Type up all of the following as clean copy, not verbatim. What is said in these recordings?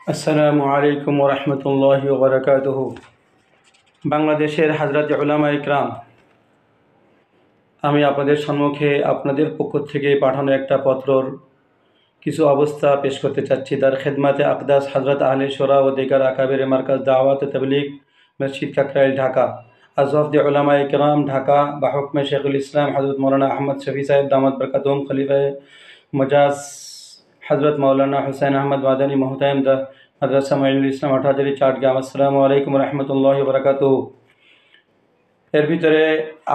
আসসালামু আলাইকুম ওয়া রাহমাতুল্লাহি ওয়া বারাকাতুহু। বাংলাদেশের হযরত উলামা ইকরাম, আমি আপনাদের সম্মুখে আপনাদের পক্ষ থেকে পাঠানো একটা পত্রর কিছু অবস্থা পেশ করতে চাচ্ছি। দার খেদমাতে আকদাস হযরত আহলে শোরা ও দিগার আকাবের মার্কাজ দাওয়াত ও তাবলীগ মসজিদ কাকরাইল ঢাকা, আজ ওয়াফদে উলামা ইকরাম ঢাকা বা হুকমে শেখুল ইসলাম হযরত মাওলানা আহমদ শফি সাহেব দামাত বরকাতুহুম খলিফায়ে মজাজ হযরত মাওলানা হুসাইন আহমদ মাদানী মোহতামিম মাদ্রাসা মাইনুল ইসলাম আটহাজারি চাটগ্রাম। আসসালামু আলাইকুম রহমতুল্লাহি ওয়া বারাকাতুহু। এর ভিতরে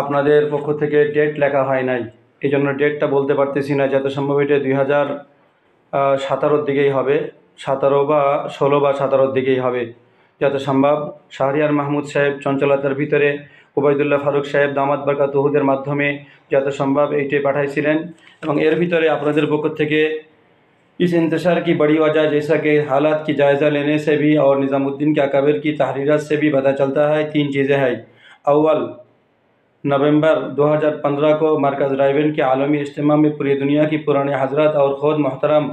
আপনাদের পক্ষ থেকে ডেট লেখা হয় নাই, এই জন্য ডেটটা বলতে পারতেছি না। যত সম্ভব এটা 2017 দিকেই হবে, 17 বা 16 বা 17 দিকেই হবে যত সম্ভব। শাহরিয়ার মাহমুদ সাহেব চঞ্চলতার ভিতরে ওবায়দুল্লাহ ফারুক সাহেব দামাত বরকাতুহুদের মাধ্যমে যত সম্ভব এইটাই পাঠাইছিলেন। এবং এর ভিতরে আপনাদের পক্ষ থেকে इस इंतशार की बड़ी वजह जैसा कि हालात की जायज़ा लेने से भी और निज़ामुद्दीन के अकाबिर की तहरीरात से भी पता चलता है, तीन चीज़ें हैं। अव्वल, नवंबर 2015 को मरकज़ रायबेन के आलमी इज्तिमा में पूरी दुनिया की पुराने हजरत और ख़ुद मोहतरम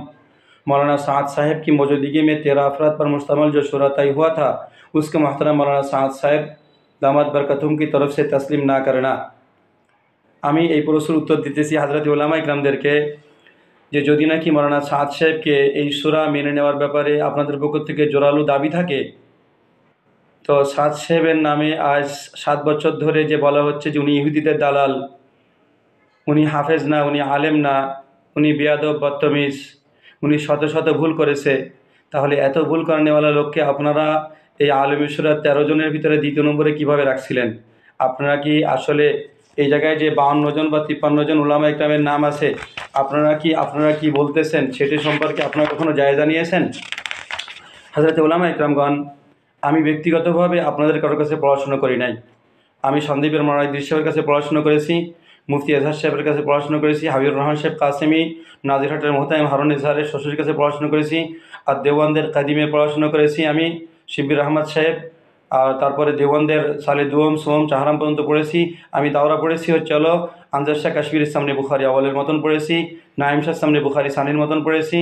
मौलाना साद साहब की मौजूदगी में 13 अफराद पर मुश्तमिल जो शुरा तय हुआ था, उसके मोहतरम मौलाना साद साहब दामत बरकतुहुम की तरफ से तस्लीम ना करना। আমি এই প্রশ্নের উত্তর দিতেছি হযরত উলামা ইকরামদেরকে যে যদি নাকি মৌলানা সাদ সাহেবকে এই সূরা মেনে নেওয়ার ব্যাপারে আপনাদের পক্ষ থেকে জোরালো দাবি থাকে, তো সাদ সাহেবের নামে আজ 7 বছর ধরে যে বলা হচ্ছে যে উনি ইহুদিদের দালাল, উনি হাফেজ না, উনি আলেম না, উনি বেয়াদব বদতমিজ, উনি শত শত ভুল করেছে, তাহলে এত ভুল করানেওয়ালা লোককে আপনারা এই আলেমী সূরার 13 জনের ভিতরে দ্বিতীয় নম্বরে কিভাবে রাখছিলেন? আপনারা কি আসলে এই জায়গায় যে 52 জন বা 53 জন উলামা ইকরামের নাম আছে, আপনারা কি বলতেছেন সেটি সম্পর্কে আপনারা কখনো জায়জা নিয়েছেন? হযরত উলামা ইকরামগণ, আমি ব্যক্তিগতভাবে আপনাদের কারোর কাছে পড়াশোনা করি নাই। আমি সন্দীপের মৌলানা ইদ্রিস সাহেবের কাছে পড়াশোনা করেছি, মুফতি এজাহার সাহেবের কাছে পড়াশোনা করেছি, হাবিবুর রহমান সাহেব কাসেমি নাজিরহাটের মোহতামিম হারুন ইজহারের শ্বশুরের কাছে পড়াশোনা করেছি, আর দেওবন্দের কাদিমে পড়াশোনা করেছি আমি শিবির আহমদ সাহেব, আর তারপরে দেওবন্দের সালে দুম সোম চাহারাম পর্যন্ত পড়েছি। আমি দাওরা পড়েছি হলো আনজার শাহ কাশ্মীরের সামনে বুখারি আওয়ালের মতন পড়েছি, নাইম শাহের সামনে বুখারি সানির মতন পড়েছি,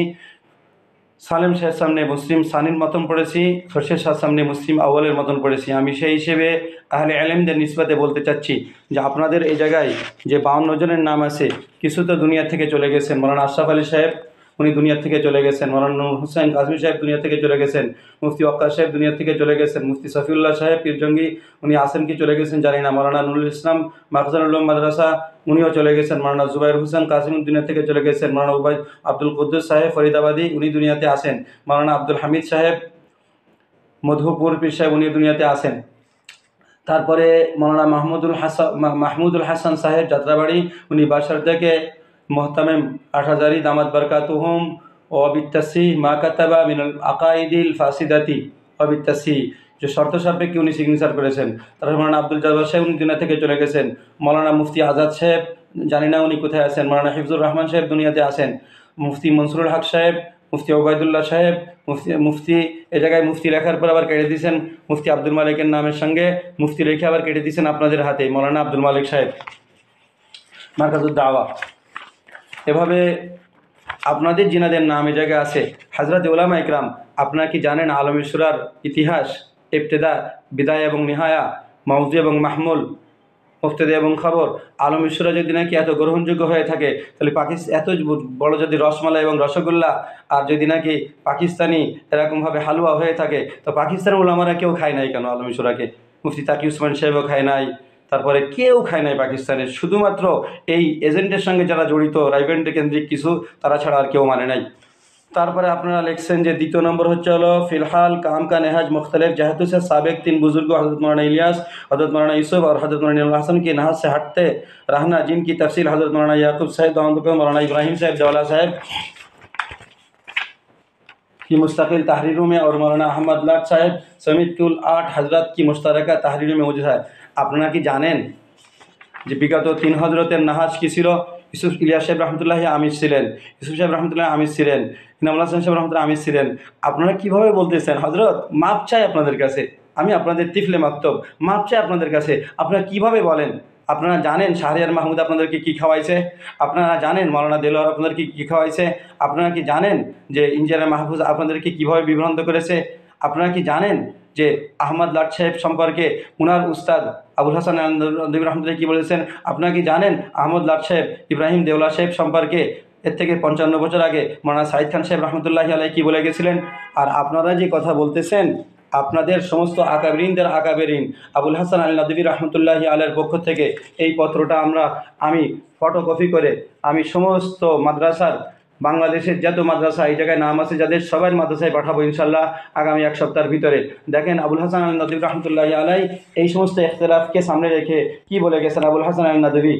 সালেম শাহের সামনে মুসলিম সানির মতন পড়েছি, খোরশেদ শাহর সামনে মুসলিম আউয়ালের মতন পড়েছি। আমি সেই হিসেবে আহলে ইলমদের নিসবতে বলতে চাচ্ছি যে আপনাদের এই জায়গায় যে 52 জনের নাম আছে, কিছু তো দুনিয়া থেকে চলে গেছেন। মৌলানা আশরাফ আলী সাহেব উনি দুনিয়া থেকে চলে গেছেন, মৌলানা নূর হোসেন কাজী সাহেব দুনিয়া থেকে চলে গেছেন, মুফতি ওয়াক্কার সাহেব দুনিয়া থেকে চলে গেছেন, মুফতি সফিউল্লাহ সাহেব পীরজঙ্গি উনি আসেন কি চলে গেছেন জানি না, মৌলানা নুরুল ইসলাম মাখজানুল উলুম মাদ্রাসা উনিও চলে গেছেন, মৌলানা জুবাইর হোসেন কাসিম দুনিয়া থেকে চলে গেছেন, মৌলানা উবাইদ আব্দুল কুদ্দুস সাহেব ফরিদাবাদী উনি দুনিয়াতে আসেন, মৌলানা আব্দুল হামিদ সাহেব মধুপুর পীর সাহেব উনি দুনিয়াতে আসেন। তারপরে মৌলানা মাহমুদুল হাসান সাহেব যাত্রাবাড়ি উনি বাসার থেকে মোহতামিম আটহাজারি দামাত বরকাতুহুম ও বিত্তাসি মা কাতাবা মিনাল আকাইদিল ফাসিদাতি অবিত্তাসি যে শর্ত সাপেক্ষে উনি সিগনেচার করেছেন। তারপর মৌলানা আব্দুল জব্বার সাহেব উনি দুনিয়া থেকে চলে গেছেন, মৌলানা মুফতি আজাদ সাহেব জানি না উনি কোথায় আছেন, মৌলানা হিফজুর রহমান সাহেব দুনিয়াতে আসেন, মুফতি মনসুরুল হক সাহেব, মুফতি ওবায়দুল্লাহ সাহেব, মুফতি এ জায়গায় মুফতি লেখার পর আবার কেটে দিয়েছেন মুফতি আব্দুল মালিকের নামের সঙ্গে মুফতি রেখে আবার কেটে দিয়েছেন আপনাদের হাতে মৌলানা আব্দুল মালিক সাহেব মারকাজুদ দাওয়া। এভাবে আপনাদের জিনাদের নাম এ জায়গায় আছে। হযরত উলামা ইকরাম, আপনারা কি জানেন আলমী সূরার ইতিহাস, ইবতিদা, বিদায় এবং নিহায়া, মাউযু এবং মাহমুল, মুফতাদা এবং খবর? আলমী সূরা যদি নাকি এত গ্রহণযোগ্য হয়ে থাকে, তাহলে এত বড় যদি রসমালাই এবং রসগোল্লা আর যদি নাকি পাকিস্তানি এরকমভাবে হালুয়া হয়ে থাকে, তো পাকিস্তানের উলামারা কেউ খায় নাই কেন আলমী সূরাকে? মুফতি তাকি উসমান সাহেবও খায় নাই, তারপরে কেউ খায় নাই পাকিস্তানের, শুধুমাত্র এই এজেন্টের সঙ্গে যারা জড়িত রাইবেন্ড কেন্দ্রিক কিছু তারা ছাড়া আর কেউ মানে নাই। তারপরে আপনারা লিখছেন যে দ্বিতীয় নম্বর হলো फिलहाल काम का नहज मुख्तलिफ जहतों से साबिक 3 बुजुर्गों हज़रत मौलाना इलियास, हज़रत मौलाना यूसुफ और हज़रत मौलाना हसन की नहज से हटते रहना, जिनकी तफसील हज़रत मौलाना याकूब साहब दाऊद, मौलाना इब्राहिम साहब जवाला साहब की मुस्तकिल तहरीरों में और मौलाना अहमद लाट साहब समेत कुल 8 हजरत की मुश्तरका तहरीरों में मौजूद है। আপনারা কি জানেন যে বিগত 3 হজরতের নাহাজ কি ছিল? ইউসুফ ইলিয়াস সাহেব রহমতুল্লাহ আমির ছিলেন, ইউসুফ সাহেব রহমতুল্লাহ আমির ছিলেন, ইনামুল হাসান সাহেব রহমতুল্লাহ আমির ছিলেন। আপনারা কীভাবে বলতেছেন? হজরত মাপ চাই আপনাদের কাছে, আমি আপনাদের তিফলে মাকতব মাপ চাই আপনাদের কাছে, আপনারা কীভাবে বলেন আপনারা জানেন শাহরিয়ার মাহমুদ আপনাদেরকে কী খাওয়াইছে? আপনারা জানেন মাওলানা দেলোয়ার আপনাদেরকে কী খাওয়াইছে? আপনারা কি জানেন যে ইঞ্জিনিয়ার মাহফুজ আপনাদেরকে কীভাবে বিভ্রান্ত করেছে? আপনারা কি জানেন যে আহমদ লাট সাহেব সম্পর্কে উনার উস্তাদ আবুল হাসান নদভী রহমতুল্লাহ কী বলেছেন? আপনারা কি জানেন আহমদ লাট সাহেব ইব্রাহিম দেওলা সাহেব সম্পর্কে এর থেকে 55 বছর আগে মাওলানা সাঈদ খান সাহেব রহমতুল্লাহি আলাইহি কী বলে গেছিলেন? আর আপনারা যে কথা বলতেছেন, আপনাদের সমস্ত আকাবেরিনদের আকাবেরিন আবুল হাসান আল নদভী রহমতুল্লাহি আলাইহির পক্ষ থেকে এই পত্রটা আমি ফটোকপি করে আমি সমস্ত মাদ্রাসার, বাংলাদেশের যত মাদ্রাসা এই জায়গায় নাম আছে যাদের সবাই মাদ্রাসায় পাঠাবো ইনশাল্লাহ আগামী 1 সপ্তাহের ভিতরে। দেখেন আবুল হাসান আল নদভী রহমতুল্লাহি আলাইহি এই সমস্ত ইখতিলাফকে সামনে রেখে কি বলে গেছেন আবুল হাসান আল নদভী,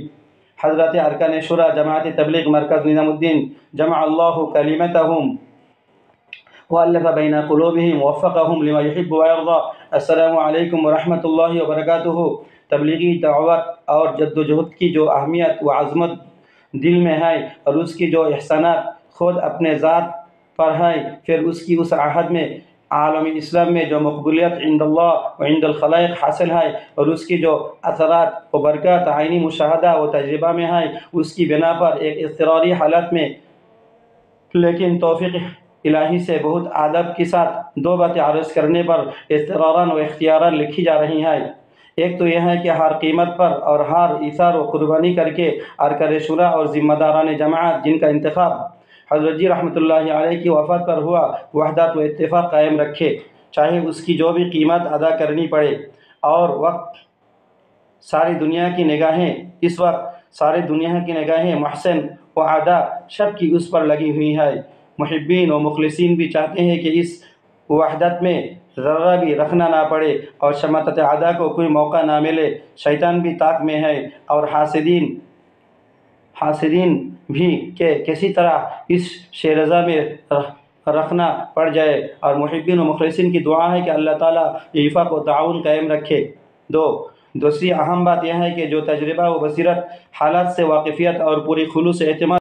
হযরতে আরকানে শুরা জামায়াতে তাবলীগ মারকাজ নিজামুদ্দিন জামা আল্লাহু কালিমাতাহুম ওয়াল্লাফা বাইনা কুলুবিহিম ওয়াফাকাহুম লিমা ইউহিব্বু ওয়া ইয়ারদা। अस्सलामु अलैकुम व रहमतुल्लाहि व बरकातुहू। तबलीगी दावत और जद्दोजहद की जो अहमियत व अज़मत दिल में है और उसकी जो एहसानात ख़ुद अपने ज़ात पर है, फिर उसकी उस आहद में आलम इस्लाम में जो मकबूलियत इंदल्लाह व इंदल खलाइक हासिल है और उसकी जो असरात व बरकत आइनी मुशाहदा व तजर्बा में है, उसकी बिना पर एक इज़्तिरारी हालत में लेकिन तौफ़ीक़ इलाही से बहुत आदब के साथ 2 बातें अर्ज़ करने पर इज़्तिरारन व इख्तियारन लिखी जा रही हैं। एक तो यह है कि हर कीमत पर और हर इसार व कुर्बानी करके अरकान शुरा और ज़िम्मेदारान जमाअत जिनका इंतखाब हज़रत जी रहमतुल्लाहि अलैहि की वफ़ात पर हुआ, वहदत व इत्तिफ़ाक़ कायम रखे, चाहे उसकी जो भी कीमत अदा करनी पड़े। और सारी दुनिया की निगाहें इस वक्त सारी दुनिया की निगाहें महसन व आदा सब की उस पर लगी हुई है। मुहिब्बीन व मुखलिसीन भी चाहते हैं कि इस वहदत में ज़र्रा भी रखना ना पड़े और शमतत आदा को कोई मौका ना मिले। शैतान भी ताक में है और हासिदीन भी के किसी तरह इस शेरज़ा में रखना पड़ जाए। और मुहिब्बीन व मुखलिसीन की दुआ है कि अल्लाह ताला इफ़ाक़ व ताउन कायम रखे। दूसरी अहम बात यह है कि जो तजर्बा व बसीरत हालात से वाकिफ़ियत और पूरी खुलूस एतमाद